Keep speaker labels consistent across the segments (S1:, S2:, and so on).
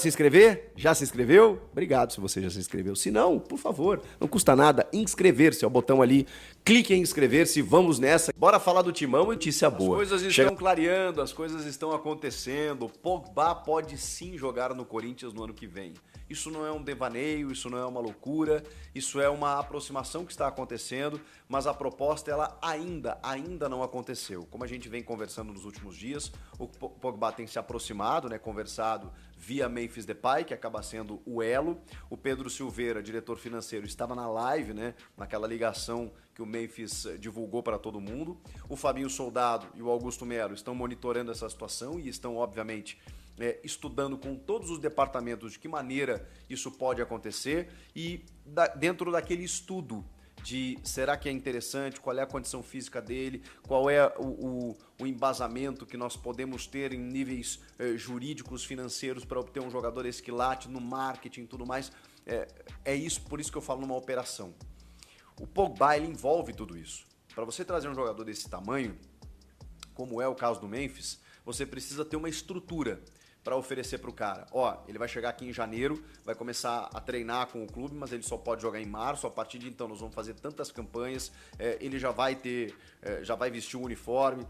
S1: Se inscrever? Já se inscreveu? Obrigado se você já se inscreveu. Se não, por favor, não custa nada inscrever-se. É o botão ali, clique em inscrever-se, vamos nessa. Bora falar do Timão e notícia boa. As coisas estão clareando, as coisas estão acontecendo. O Pogba pode sim jogar no Corinthians no ano que vem. Isso não é um devaneio, isso não é uma loucura, isso é uma aproximação que está acontecendo, mas a proposta ela ainda não aconteceu. Como a gente vem conversando nos últimos dias, o Pogba tem se aproximado, né, conversado via Memphis Depay, que acaba sendo o elo. O Pedro Silveira, diretor financeiro, estava na live, né, naquela ligação que o Memphis divulgou para todo mundo. O Fabinho Soldado e o Augusto Melo estão monitorando essa situação e estão, obviamente, estudando com todos os departamentos de que maneira isso pode acontecer e dentro daquele estudo de será que é interessante, qual é a condição física dele, qual é o embasamento que nós podemos ter em níveis jurídicos, financeiros para obter um jogador esquilate no marketing e tudo mais. É isso, por isso que eu falo numa operação. O Pogba, ele envolve tudo isso. Para você trazer um jogador desse tamanho, como é o caso do Memphis, você precisa ter uma estrutura para oferecer para o cara. Ele vai chegar aqui em janeiro, vai começar a treinar com o clube, mas ele só pode jogar em março. A partir de então nós vamos fazer tantas campanhas, ele já vai vestir o uniforme,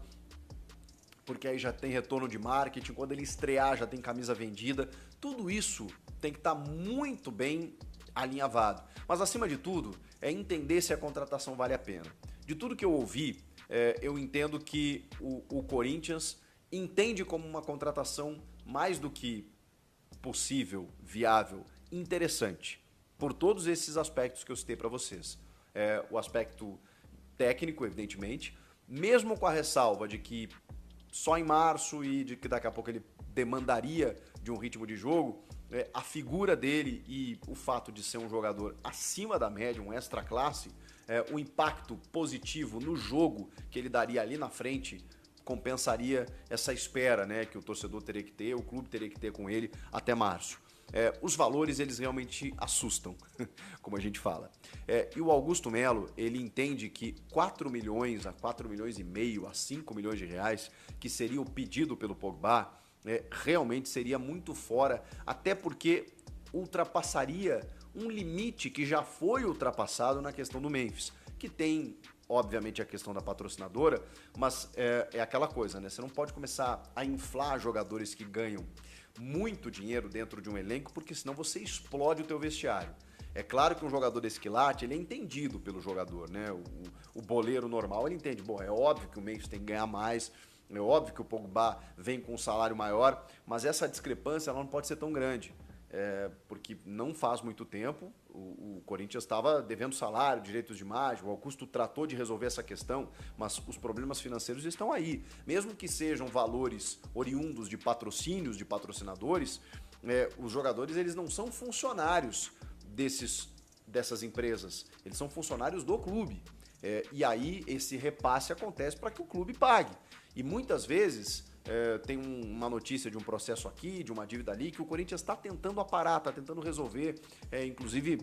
S1: porque aí já tem retorno de marketing, quando ele estrear já tem camisa vendida. Tudo isso tem que estar muito bem alinhavado. Mas acima de tudo, é entender se a contratação vale a pena. De tudo que eu ouvi, eu entendo que o Corinthians entende como uma contratação mais do que possível, viável, interessante, por todos esses aspectos que eu citei para vocês. O aspecto técnico, evidentemente, mesmo com a ressalva de que só em março e de que daqui a pouco ele demandaria de um ritmo de jogo, a figura dele e o fato de ser um jogador acima da média, um extra classe, o impacto positivo no jogo que ele daria ali na frente compensaria essa espera, né, que o torcedor teria que ter, o clube teria que ter com ele até março. Os valores, eles realmente assustam, como a gente fala. E o Augusto Melo, ele entende que 4 milhões a 4 milhões e meio a 5 milhões de reais, que seria o pedido pelo Pogba, realmente seria muito fora, até porque ultrapassaria um limite que já foi ultrapassado na questão do Memphis, que tem, obviamente, a questão da patrocinadora, mas é aquela coisa, né? Você não pode começar a inflar jogadores que ganham muito dinheiro dentro de um elenco, porque senão você explode o teu vestiário. É claro que um jogador desse quilate, ele é entendido pelo jogador, né? O boleiro normal, ele entende. Bom, é óbvio que o Memphis tem que ganhar mais, é óbvio que o Pogba vem com um salário maior, mas essa discrepância ela não pode ser tão grande. Porque não faz muito tempo o Corinthians estava devendo salário, direitos de imagem, o Augusto tratou de resolver essa questão, mas os problemas financeiros estão aí. Mesmo que sejam valores oriundos de patrocínios, de patrocinadores, os jogadores eles não são funcionários dessas empresas, eles são funcionários do clube. E aí esse repasse acontece para que o clube pague. E muitas vezes tem uma notícia de um processo aqui, de uma dívida ali, que o Corinthians está tentando aparar, está tentando resolver, inclusive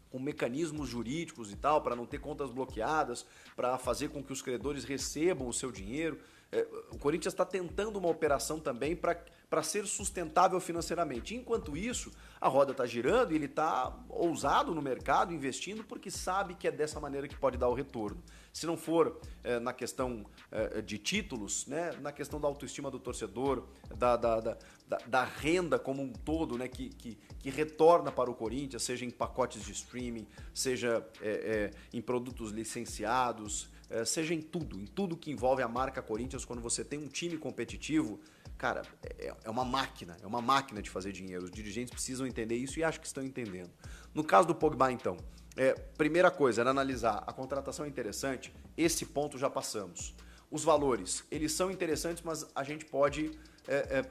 S1: com mecanismos jurídicos e tal, para não ter contas bloqueadas, para fazer com que os credores recebam o seu dinheiro. O Corinthians está tentando uma operação também para ser sustentável financeiramente. Enquanto isso, a roda está girando e ele está ousado no mercado, investindo, porque sabe que é dessa maneira que pode dar o retorno. Se não for na questão de títulos, né, na questão da autoestima do torcedor, da renda como um todo, né, que retorna para o Corinthians, seja em pacotes de streaming, seja em produtos licenciados, seja em tudo que envolve a marca Corinthians. Quando você tem um time competitivo, cara, é uma máquina de fazer dinheiro. Os dirigentes precisam entender isso e acho que estão entendendo. No caso do Pogba, então, primeira coisa era analisar, a contratação é interessante, esse ponto já passamos. Os valores, eles são interessantes, mas a gente pode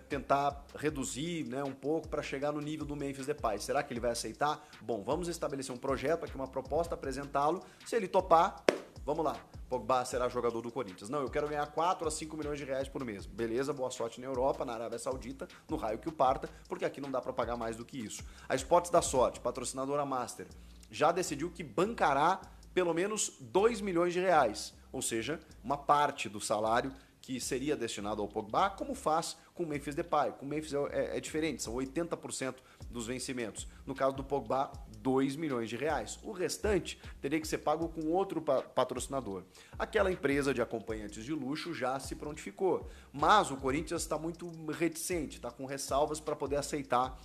S1: tentar reduzir, né, um pouco para chegar no nível do Memphis Depay. Será que ele vai aceitar? Bom, vamos estabelecer um projeto aqui, uma proposta, apresentá-lo. Se ele topar, vamos lá, Pogba será jogador do Corinthians. Não, eu quero ganhar 4 a 5 milhões de reais por mês. Beleza, boa sorte na Europa, na Arábia Saudita, no raio que o parta, porque aqui não dá para pagar mais do que isso. A Esportes da Sorte, patrocinadora Master, já decidiu que bancará pelo menos 2 milhões de reais, ou seja, uma parte do salário que seria destinado ao Pogba, como faz com o Memphis Depay. Com o Memphis é diferente, são 80% dos vencimentos. No caso do Pogba, 2 milhões de reais. O restante teria que ser pago com outro patrocinador. Aquela empresa de acompanhantes de luxo já se prontificou, mas o Corinthians está muito reticente, está com ressalvas para poder aceitar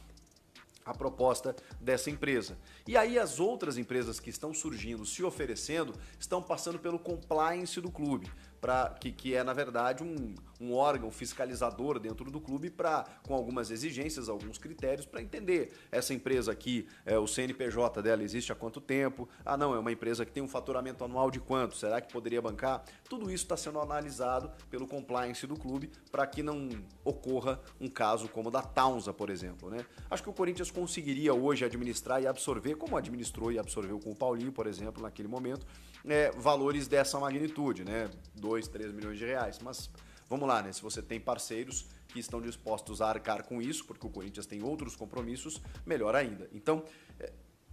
S1: a proposta dessa empresa. E aí as outras empresas que estão surgindo, se oferecendo, estão passando pelo compliance do clube, que é, na verdade, um órgão fiscalizador dentro do clube com algumas exigências, alguns critérios para entender. Essa empresa aqui, o CNPJ dela existe há quanto tempo? Ah, não, é uma empresa que tem um faturamento anual de quanto? Será que poderia bancar? Tudo isso está sendo analisado pelo compliance do clube para que não ocorra um caso como o da Taunza, por exemplo, né? Acho que o Corinthians conseguiria hoje administrar e absorver, como administrou e absorveu com o Paulinho, por exemplo, naquele momento, valores dessa magnitude, né? 2, 3 milhões de reais, mas vamos lá, né? Se você tem parceiros que estão dispostos a arcar com isso, porque o Corinthians tem outros compromissos, melhor ainda. Então,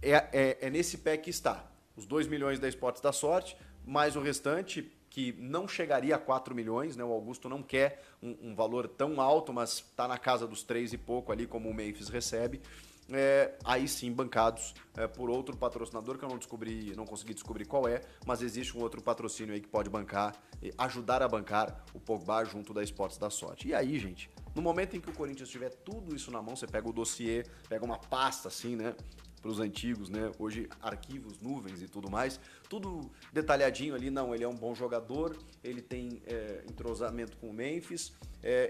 S1: é nesse pé que está. Os 2 milhões da Esportes da Sorte, mais o restante, que não chegaria a 4 milhões, né? O Augusto não quer um valor tão alto, mas está na casa dos 3 e pouco ali, como o Memphis recebe. Aí sim bancados por outro patrocinador que eu não consegui descobrir qual é, mas existe um outro patrocínio aí que pode bancar, ajudar a bancar o Pogba junto da Esportes da Sorte. E aí, gente, no momento em que o Corinthians tiver tudo isso na mão, você pega o dossiê, pega uma pasta assim, né? Para os antigos, né? Hoje arquivos, nuvens e tudo mais, tudo detalhadinho ali. Não, ele é um bom jogador, ele tem entrosamento com o Memphis,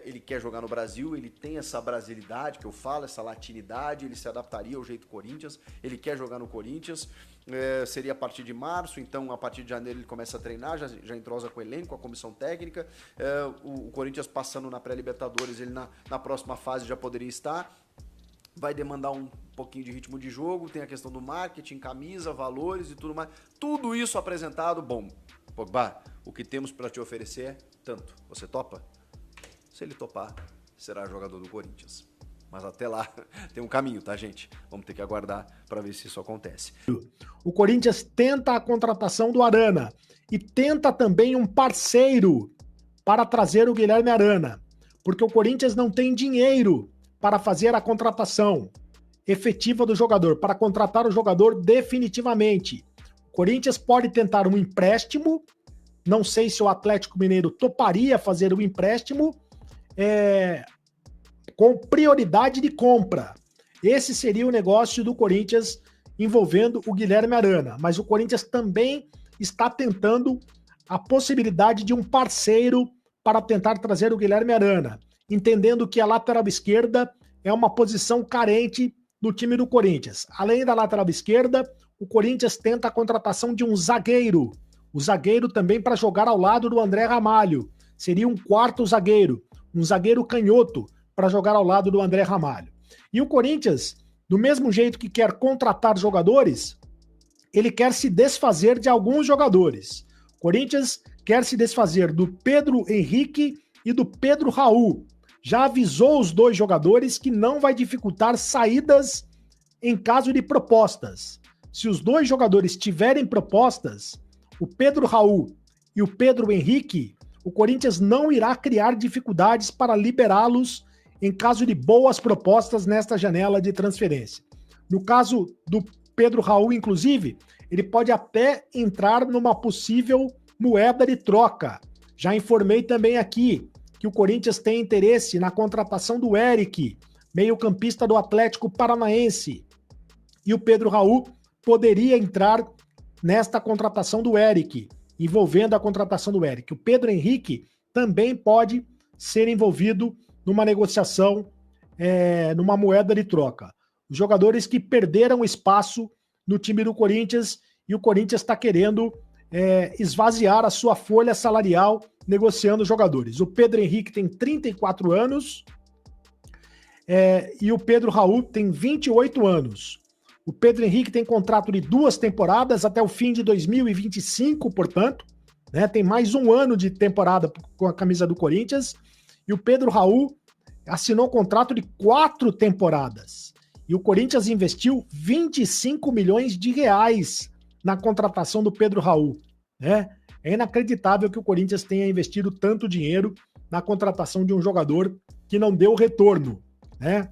S1: ele quer jogar no Brasil, ele tem essa brasilidade que eu falo, essa latinidade, ele se adaptaria ao jeito Corinthians, ele quer jogar no Corinthians, seria a partir de março, então a partir de janeiro ele começa a treinar, já entrosa com o elenco, com a comissão técnica, o Corinthians passando na pré-Libertadores, ele na próxima fase já poderia estar. Vai demandar um pouquinho de ritmo de jogo, tem a questão do marketing, camisa, valores e tudo mais. Tudo isso apresentado, bom. Pogba, o que temos para te oferecer é tanto. Você topa? Se ele topar, será jogador do Corinthians. Mas até lá tem um caminho, tá, gente? Vamos ter que aguardar para ver se isso acontece.
S2: O Corinthians tenta a contratação do Arana e tenta também um parceiro para trazer o Guilherme Arana, porque o Corinthians não tem dinheiro para fazer a contratação efetiva do jogador, para contratar o jogador definitivamente. O Corinthians pode tentar um empréstimo, não sei se o Atlético Mineiro toparia fazer o empréstimo com prioridade de compra. Esse seria o negócio do Corinthians envolvendo o Guilherme Arana, mas o Corinthians também está tentando a possibilidade de um parceiro para tentar trazer o Guilherme Arana, entendendo que a lateral esquerda é uma posição carente do time do Corinthians. Além da lateral esquerda, o Corinthians tenta a contratação de um zagueiro. O zagueiro também para jogar ao lado do André Ramalho. Seria um quarto zagueiro, um zagueiro canhoto para jogar ao lado do André Ramalho. E o Corinthians, do mesmo jeito que quer contratar jogadores, ele quer se desfazer de alguns jogadores. O Corinthians quer se desfazer do Pedro Henrique e do Pedro Raul. Já avisou os dois jogadores que não vai dificultar saídas em caso de propostas. Se os dois jogadores tiverem propostas, o Pedro Raul e o Pedro Henrique, o Corinthians não irá criar dificuldades para liberá-los em caso de boas propostas nesta janela de transferência. No caso do Pedro Raul, inclusive, ele pode até entrar numa possível moeda de troca. Já informei também aqui que o Corinthians tem interesse na contratação do Eric, meio-campista do Atlético Paranaense. E o Pedro Raul poderia entrar nesta contratação do Eric, envolvendo a contratação do Eric. O Pedro Henrique também pode ser envolvido numa negociação, numa moeda de troca. Os jogadores que perderam espaço no time do Corinthians e o Corinthians está querendo esvaziar a sua folha salarial negociando jogadores. O Pedro Henrique tem 34 anos e o Pedro Raul tem 28 anos. O Pedro Henrique tem contrato de 2 temporadas até o fim de 2025, portanto, né, tem mais um ano de temporada com a camisa do Corinthians. E o Pedro Raul assinou contrato de 4 temporadas. E o Corinthians investiu 25 milhões de reais na contratação do Pedro Raul, né? É inacreditável que o Corinthians tenha investido tanto dinheiro na contratação de um jogador que não deu retorno, né?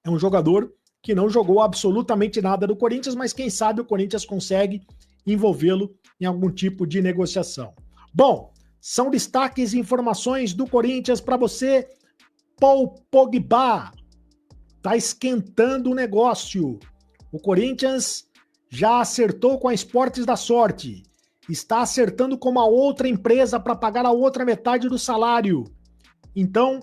S2: É um jogador que não jogou absolutamente nada do Corinthians, mas quem sabe o Corinthians consegue envolvê-lo em algum tipo de negociação. Bom, são destaques e informações do Corinthians para você. Paul Pogba tá esquentando o negócio. O Corinthians já acertou com a Esportes da Sorte. Está acertando com uma outra empresa para pagar a outra metade do salário. Então,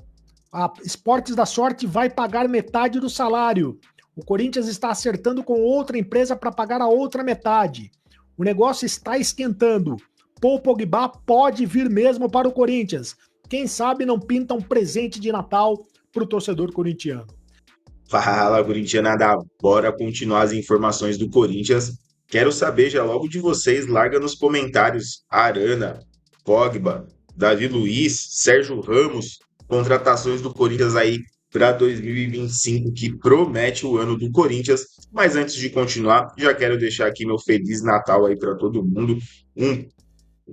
S2: a Esportes da Sorte vai pagar metade do salário. O Corinthians está acertando com outra empresa para pagar a outra metade. O negócio está esquentando. Paul Pogba pode vir mesmo para o Corinthians. Quem sabe não pinta um presente de Natal para o torcedor corintiano.
S3: Fala, corintianada, bora continuar as informações do Corinthians. Quero saber já logo de vocês, larga nos comentários, Arana, Pogba, Davi Luiz, Sérgio Ramos, contratações do Corinthians aí para 2025, que promete o ano do Corinthians. Mas antes de continuar, já quero deixar aqui meu Feliz Natal aí para todo mundo.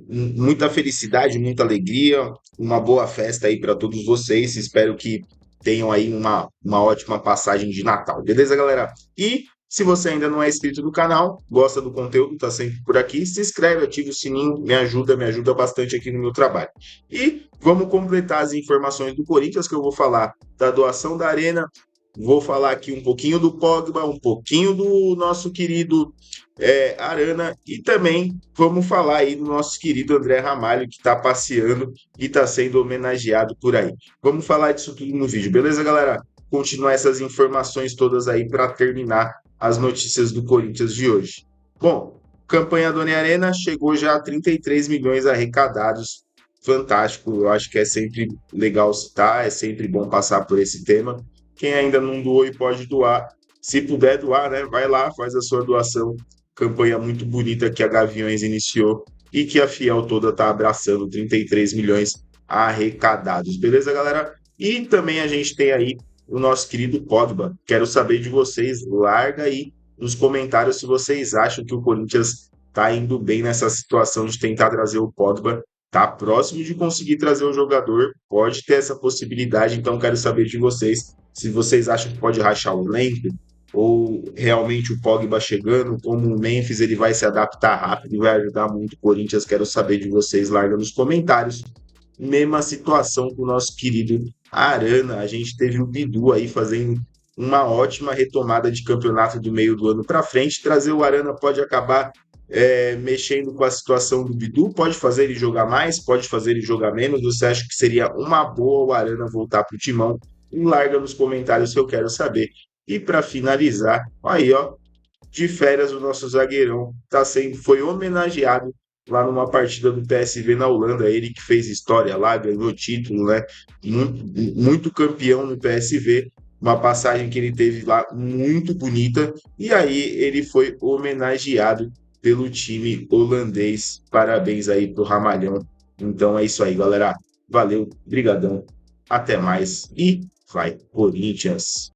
S3: Muita felicidade, muita alegria, uma boa festa aí para todos vocês. Espero que tenham aí uma ótima passagem de Natal, beleza, galera? E se você ainda não é inscrito no canal, gosta do conteúdo, tá sempre por aqui, se inscreve, ativa o sininho, me ajuda bastante aqui no meu trabalho. E vamos completar as informações do Corinthians, que eu vou falar da doação da Arena, vou falar aqui um pouquinho do Pogba, um pouquinho do nosso querido Arana, e também vamos falar aí do nosso querido André Ramalho, que está passeando e está sendo homenageado por aí. Vamos falar disso tudo no vídeo, beleza, galera? Continuar essas informações todas aí para terminar as notícias do Corinthians de hoje. Bom, campanha Dona Arena chegou já a 33 milhões arrecadados. Fantástico, eu acho que é sempre legal citar, é sempre bom passar por esse tema. Quem ainda não doou e pode doar, se puder doar, né, vai lá, faz a sua doação. Campanha muito bonita que a Gaviões iniciou e que a Fiel toda está abraçando, 33 milhões arrecadados. Beleza, galera? E também a gente tem aí o nosso querido Pogba. Quero saber de vocês, larga aí nos comentários se vocês acham que o Corinthians está indo bem nessa situação de tentar trazer o Pogba. Tá próximo de conseguir trazer o jogador, pode ter essa possibilidade, então quero saber de vocês se vocês acham que pode rachar o elenco ou realmente o Pogba chegando, como o Memphis ele vai se adaptar rápido e vai ajudar muito o Corinthians. Quero saber de vocês, larga nos comentários. Mesma situação com o nosso querido Arana, a gente teve o Bidu aí fazendo uma ótima retomada de campeonato do meio do ano para frente. Trazer o Arana pode acabar mexendo com a situação do Bidu, pode fazer ele jogar mais, pode fazer ele jogar menos. Você acha que seria uma boa o Arana voltar para o Timão? Larga nos comentários que eu quero saber. E para finalizar, aí ó, de férias o nosso zagueirão foi homenageado lá numa partida do PSV na Holanda, ele que fez história lá, ganhou título, né? Muito campeão no PSV, uma passagem que ele teve lá muito bonita, e aí ele foi homenageado pelo time holandês. Parabéns aí pro Ramalhão. Então é isso aí, galera. Valeu, brigadão, até mais e vai Corinthians!